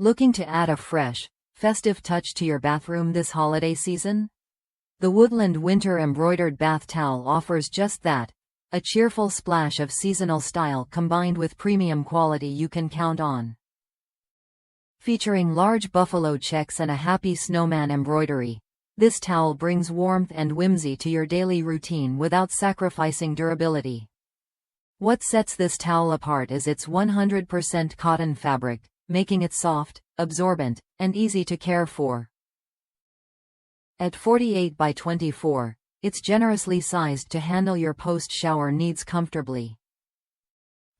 Looking to add a fresh, festive touch to your bathroom this holiday season? The Woodland Winter Embroidered Bath Towel offers just that, a cheerful splash of seasonal style combined with premium quality you can count on. Featuring large buffalo checks and a happy snowman embroidery, this towel brings warmth and whimsy to your daily routine without sacrificing durability. What sets this towel apart is its 100% cotton fabric, making it soft, absorbent, and easy to care for. At 48 by 24, it's generously sized to handle your post-shower needs comfortably.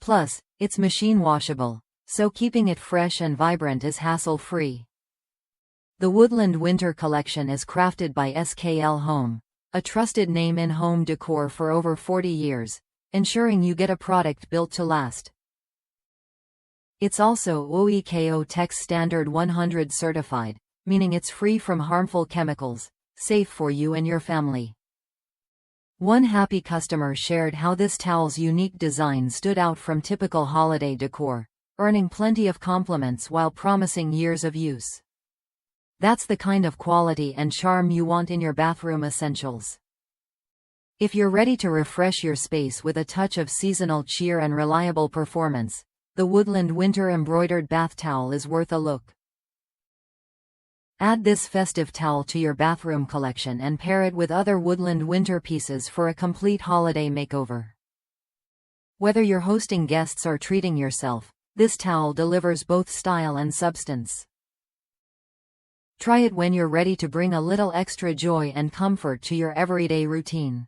Plus, it's machine washable, so keeping it fresh and vibrant is hassle-free. The Woodland Winter collection is crafted by SKL Home, a trusted name in home decor for over 40 years, ensuring you get a product built to last. It's also OEKO-TEX Standard 100 certified, meaning it's free from harmful chemicals, safe for you and your family. One happy customer shared how this towel's unique design stood out from typical holiday decor, earning plenty of compliments while promising years of use. That's the kind of quality and charm you want in your bathroom essentials. If you're ready to refresh your space with a touch of seasonal cheer and reliable performance, the Woodland Winter Embroidered Bath Towel is worth a look. Add this festive towel to your bathroom collection and pair it with other Woodland Winter pieces for a complete holiday makeover. Whether you're hosting guests or treating yourself, this towel delivers both style and substance. Try it when you're ready to bring a little extra joy and comfort to your everyday routine.